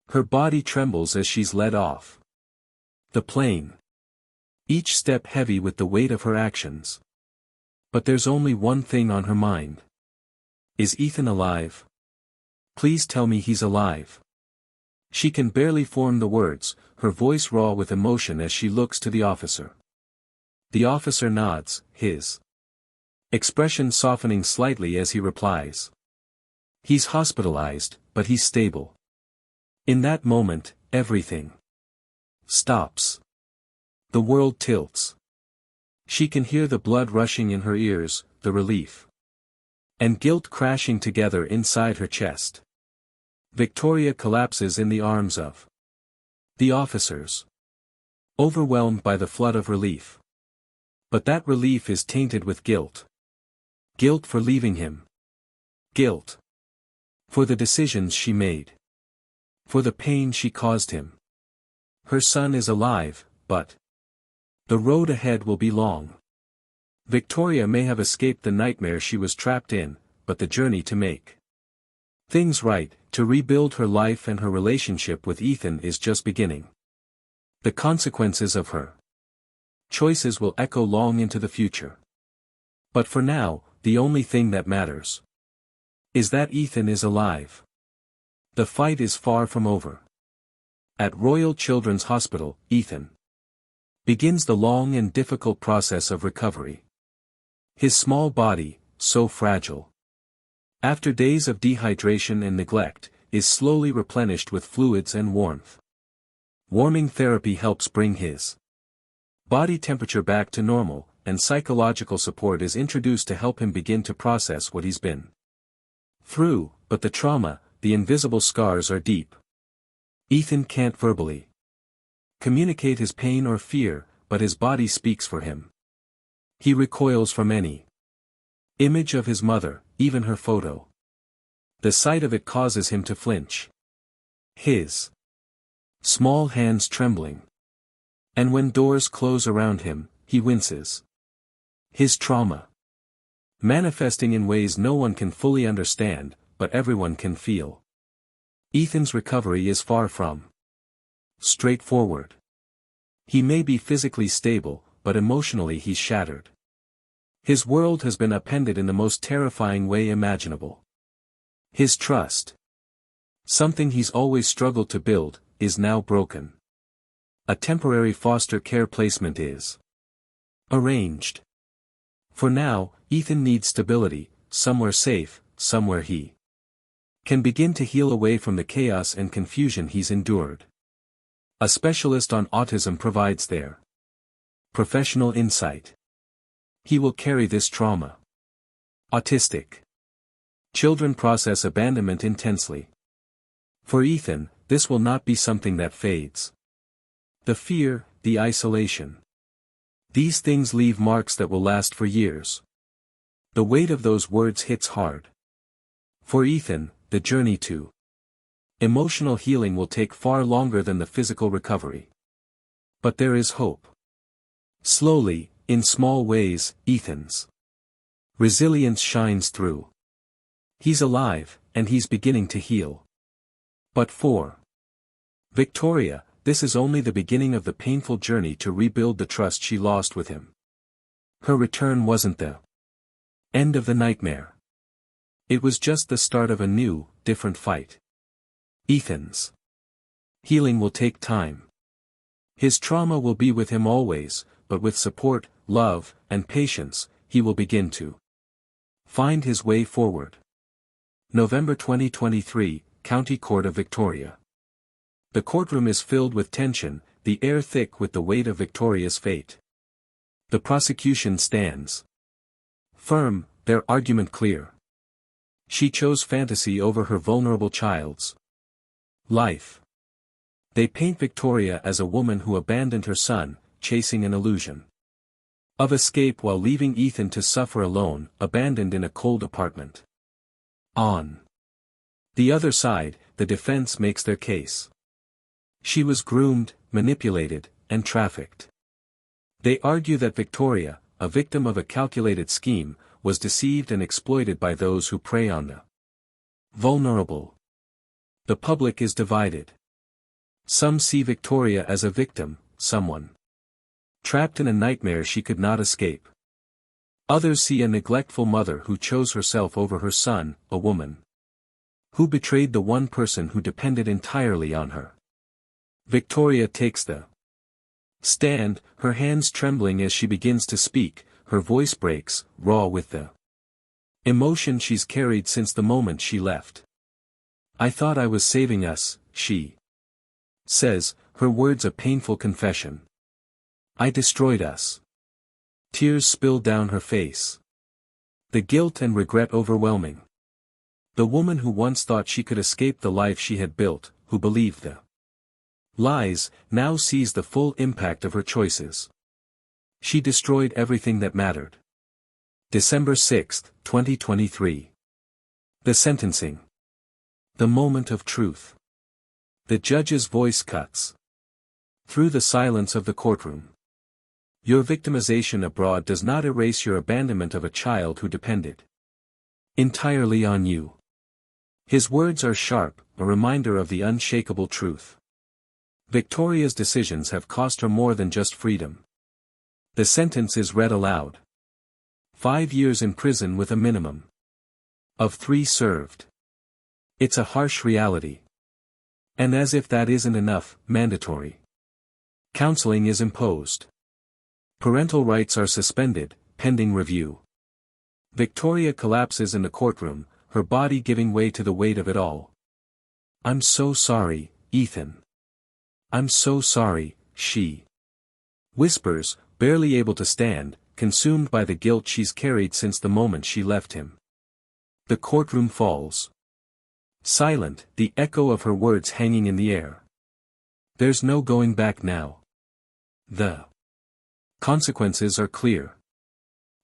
Her body trembles as she's led off the plane, each step heavy with the weight of her actions. But there's only one thing on her mind. Is Ethan alive? Please tell me he's alive. She can barely form the words, her voice raw with emotion as she looks to the officer. The officer nods, his expression softening slightly as he replies. He's hospitalized, but he's stable. In that moment, everything stops. The world tilts. She can hear the blood rushing in her ears, the relief and guilt crashing together inside her chest. Victoria collapses in the arms of the officers, overwhelmed by the flood of relief. But that relief is tainted with guilt. Guilt for leaving him. Guilt for the decisions she made. For the pain she caused him. Her son is alive, but the road ahead will be long. Victoria may have escaped the nightmare she was trapped in, but the journey to make things right, to rebuild her life and her relationship with Ethan is just beginning. The consequences of her choices will echo long into the future. But for now, the only thing that matters is that Ethan is alive. The fight is far from over. At Royal Children's Hospital, Ethan begins the long and difficult process of recovery. His small body, so fragile, after days of dehydration and neglect, is slowly replenished with fluids and warmth. Warming therapy helps bring his body temperature back to normal, and psychological support is introduced to help him begin to process what he's been through, but the trauma, the invisible scars are deep. Ethan can't verbally communicate his pain or fear, but his body speaks for him. He recoils from any image of his mother, even her photo. The sight of it causes him to flinch. His small hands trembling. And when doors close around him, he winces. His trauma manifesting in ways no one can fully understand, but everyone can feel. Ethan's recovery is far from straightforward. He may be physically stable, but emotionally he's shattered. His world has been upended in the most terrifying way imaginable. His trust, something he's always struggled to build, is now broken. A temporary foster care placement is arranged. For now, Ethan needs stability, somewhere safe, somewhere he can begin to heal away from the chaos and confusion he's endured. A specialist on autism provides their professional insight. He will carry this trauma. Autistic children process abandonment intensely. For Ethan, this will not be something that fades. The fear, the isolation. These things leave marks that will last for years. The weight of those words hits hard. For Ethan, the journey to emotional healing will take far longer than the physical recovery. But there is hope. Slowly, in small ways, Ethan's Resilience shines through. He's alive, and he's beginning to heal. But for Victoria, this is only the beginning of the painful journey to rebuild the trust she lost with him. Her return wasn't the end of the nightmare. It was just the start of a new, different fight. Ethan's healing will take time. His trauma will be with him always, but with support, love, and patience, he will begin to find his way forward. November 2023, County Court of Victoria. The courtroom is filled with tension, the air thick with the weight of Victoria's fate. The prosecution stands firm, their argument clear. She chose fantasy over her vulnerable child's life. They paint Victoria as a woman who abandoned her son, chasing an illusion of escape while leaving Ethan to suffer alone, abandoned in a cold apartment. On the other side, the defense makes their case. She was groomed, manipulated, and trafficked. They argue that Victoria, a victim of a calculated scheme, was deceived and exploited by those who prey on the vulnerable. The public is divided. Some see Victoria as a victim, someone trapped in a nightmare she could not escape. Others see a neglectful mother who chose herself over her son, a woman who betrayed the one person who depended entirely on her. Victoria takes the stand, her hands trembling as she begins to speak, her voice breaks, raw with the emotion she's carried since the moment she left. "I thought I was saving us," she says, her words a painful confession. "I destroyed us." Tears spill down her face. The guilt and regret overwhelming. The woman who once thought she could escape the life she had built, who believed the lies, now sees the full impact of her choices. She destroyed everything that mattered. December 6, 2023. The sentencing. The moment of truth. The judge's voice cuts through the silence of the courtroom. Your victimization abroad does not erase your abandonment of a child who depended entirely on you. His words are sharp, a reminder of the unshakable truth. Victoria's decisions have cost her more than just freedom. The sentence is read aloud. 5 years in prison with a minimum of 3 served. It's a harsh reality. And as if that isn't enough, mandatory counseling is imposed. Parental rights are suspended, pending review. Victoria collapses in the courtroom, her body giving way to the weight of it all. "I'm so sorry, Ethan. I'm so sorry," she whispers, barely able to stand, consumed by the guilt she's carried since the moment she left him. The courtroom falls silent, the echo of her words hanging in the air. There's no going back now. The consequences are clear.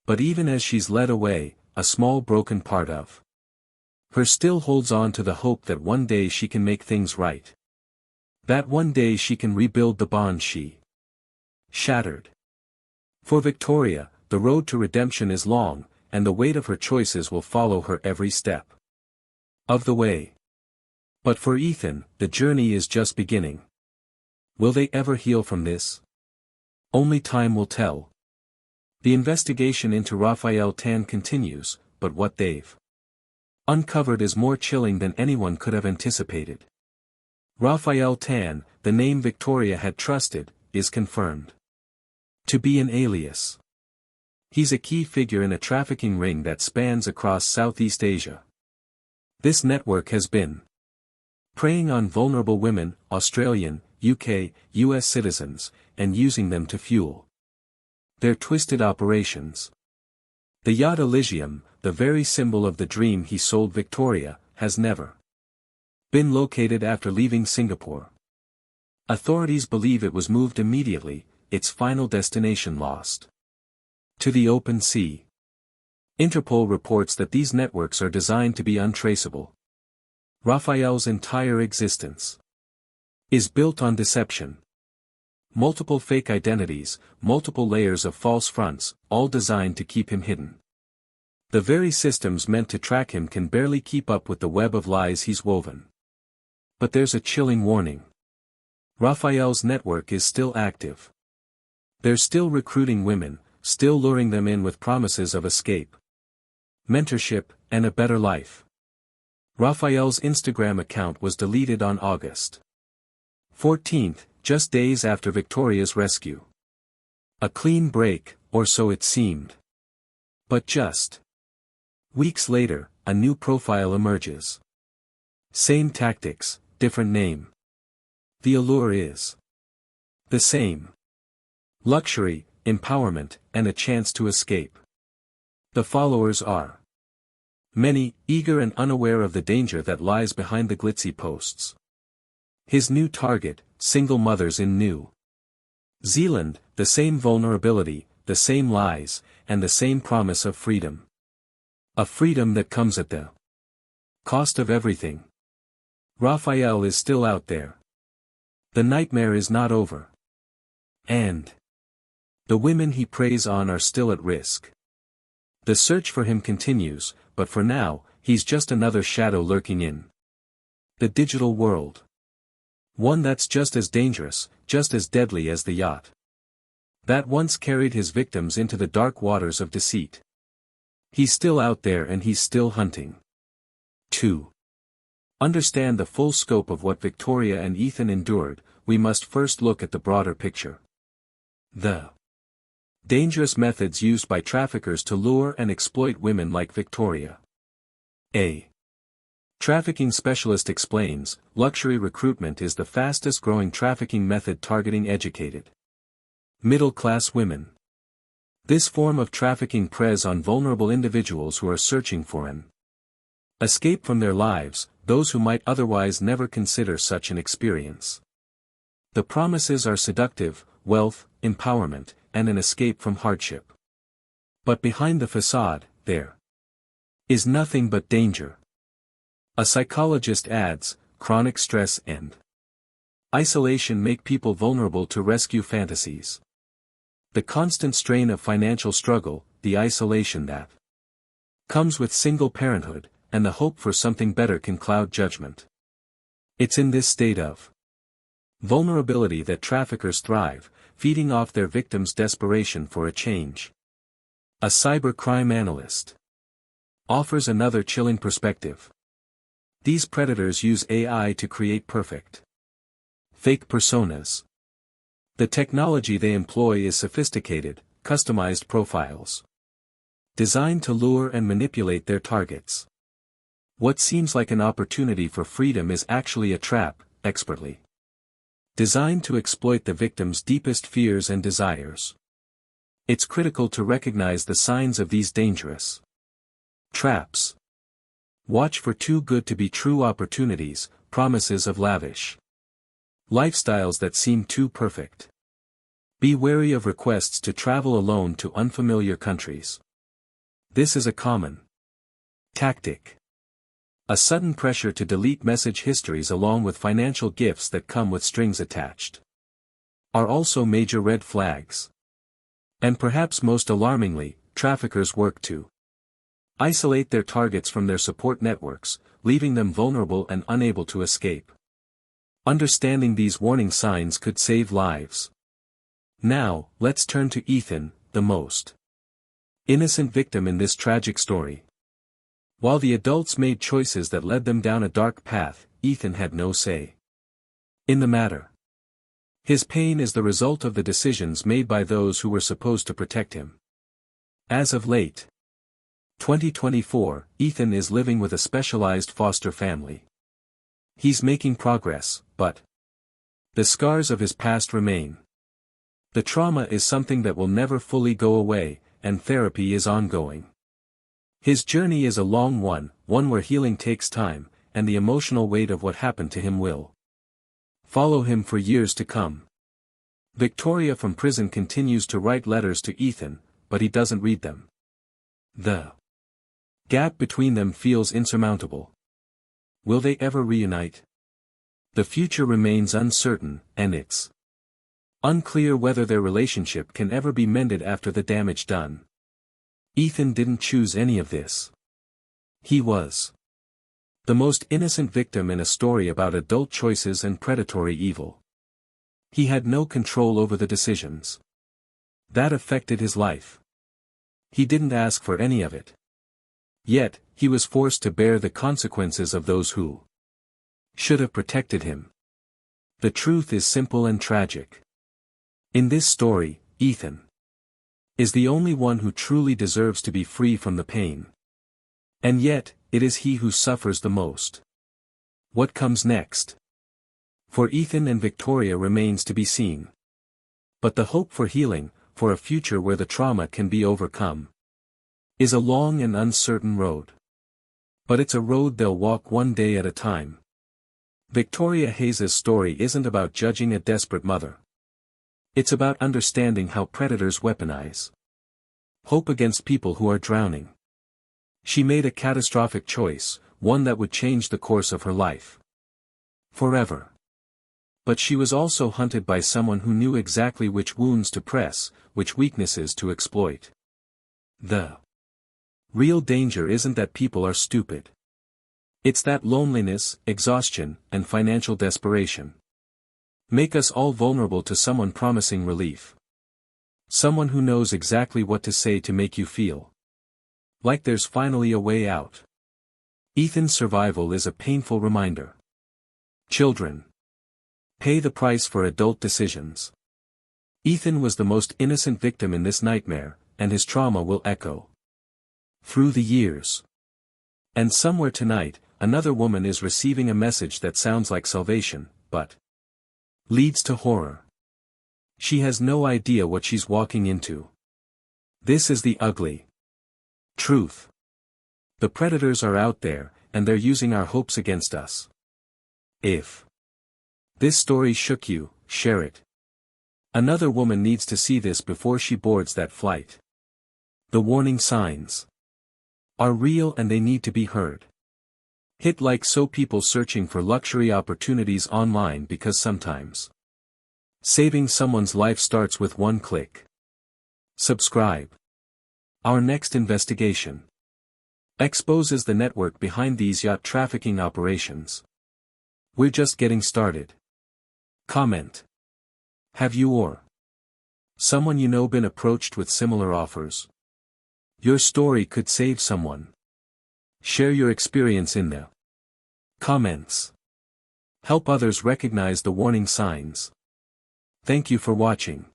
But even as she's led away, a small broken part of her still holds on to the hope that one day she can make things right. That one day she can rebuild the bond she shattered. For Victoria, the road to redemption is long, and the weight of her choices will follow her every step of the way. But for Ethan, the journey is just beginning. Will they ever heal from this? Only time will tell. The investigation into Raphael Tan continues, but what they've uncovered is more chilling than anyone could have anticipated. Raphael Tan, the name Victoria had trusted, is confirmed to be an alias. He's a key figure in a trafficking ring that spans across Southeast Asia. This network has been preying on vulnerable women, Australian, UK, US citizens, and using them to fuel their twisted operations. The Yacht Elysium, the very symbol of the dream he sold Victoria, has never been located after leaving Singapore. Authorities believe it was moved immediately, its final destination lost to the open sea. Interpol reports that these networks are designed to be untraceable. Raphael's entire existence is built on deception. Multiple fake identities, multiple layers of false fronts, all designed to keep him hidden. The very systems meant to track him can barely keep up with the web of lies he's woven. But there's a chilling warning. Raphael's network is still active. They're still recruiting women, still luring them in with promises of escape, mentorship, and a better life. Raphael's Instagram account was deleted on August 14th, just days after Victoria's rescue. A clean break, or so it seemed. But just weeks later, a new profile emerges. Same tactics, different name. The allure is the same. Luxury, empowerment, and a chance to escape. The followers are many, eager and unaware of the danger that lies behind the glitzy posts. His new target, single mothers in New Zealand, the same vulnerability, the same lies, and the same promise of freedom. A freedom that comes at the cost of everything. Raphael is still out there. The nightmare is not over. And the women he preys on are still at risk. The search for him continues, but for now, he's just another shadow lurking in the digital world. One that's just as dangerous, just as deadly as the yacht that once carried his victims into the dark waters of deceit. He's still out there and he's still hunting. 2. Understand the full scope of what Victoria and Ethan endured, we must first look at the broader picture. The dangerous methods used by traffickers to lure and exploit women like Victoria. A trafficking specialist explains, luxury recruitment is the fastest growing trafficking method targeting educated, middle-class women. This form of trafficking preys on vulnerable individuals who are searching for an escape from their lives, those who might otherwise never consider such an experience. The promises are seductive, wealth, empowerment, and an escape from hardship. But behind the facade, there is nothing but danger. A psychologist adds, chronic stress and isolation make people vulnerable to rescue fantasies. The constant strain of financial struggle, the isolation that comes with single parenthood, and the hope for something better can cloud judgment. It's in this state of vulnerability that traffickers thrive, feeding off their victims' desperation for a change. A cybercrime analyst offers another chilling perspective. These predators use AI to create perfect fake personas. The technology they employ is sophisticated, customized profiles designed to lure and manipulate their targets. What seems like an opportunity for freedom is actually a trap, expertly designed to exploit the victim's deepest fears and desires. It's critical to recognize the signs of these dangerous traps. Watch for too good to be true opportunities, promises of lavish lifestyles that seem too perfect. Be wary of requests to travel alone to unfamiliar countries. This is a common tactic. A sudden pressure to delete message histories along with financial gifts that come with strings attached are also major red flags. And perhaps most alarmingly, traffickers work to isolate their targets from their support networks, leaving them vulnerable and unable to escape. Understanding these warning signs could save lives. Now, let's turn to Ethan, the most innocent victim in this tragic story. While the adults made choices that led them down a dark path, Ethan had no say in the matter. His pain is the result of the decisions made by those who were supposed to protect him. As of late 2024, Ethan is living with a specialized foster family. He's making progress, but the scars of his past remain. The trauma is something that will never fully go away, and therapy is ongoing. His journey is a long one where healing takes time, and the emotional weight of what happened to him will follow him for years to come. Victoria from prison continues to write letters to Ethan, but he doesn't read them. The gap between them feels insurmountable. Will they ever reunite? The future remains uncertain, and it's unclear whether their relationship can ever be mended after the damage done. Ethan didn't choose any of this. He was the most innocent victim in a story about adult choices and predatory evil. He had no control over the decisions that affected his life. He didn't ask for any of it. Yet, he was forced to bear the consequences of those who should have protected him. The truth is simple and tragic. In this story, Ethan is the only one who truly deserves to be free from the pain. And yet, it is he who suffers the most. What comes next? For Ethan and Victoria remains to be seen. But the hope for healing, for a future where the trauma can be overcome, is a long and uncertain road. But it's a road they'll walk one day at a time. Victoria Hayes' story isn't about judging a desperate mother. It's about understanding how predators weaponize hope against people who are drowning. She made a catastrophic choice, one that would change the course of her life forever. But she was also hunted by someone who knew exactly which wounds to press, which weaknesses to exploit. The real danger isn't that people are stupid. It's that loneliness, exhaustion, and financial desperation make us all vulnerable to someone promising relief. Someone who knows exactly what to say to make you feel like there's finally a way out. Ethan's survival is a painful reminder. Children pay the price for adult decisions. Ethan was the most innocent victim in this nightmare, and his trauma will echo through the years. And somewhere tonight, another woman is receiving a message that sounds like salvation, but leads to horror. She has no idea what she's walking into. This is the ugly truth. The predators are out there, and they're using our hopes against us. If this story shook you, share it. Another woman needs to see this before she boards that flight. The warning signs are real and they need to be heard. Hit like so people searching for luxury opportunities online, because sometimes saving someone's life starts with one click. Subscribe. Our next investigation exposes the network behind these yacht trafficking operations. We're just getting started. Comment. Have you or someone you know been approached with similar offers? Your story could save someone. Share your experience in the comments. Help others recognize the warning signs. Thank you for watching.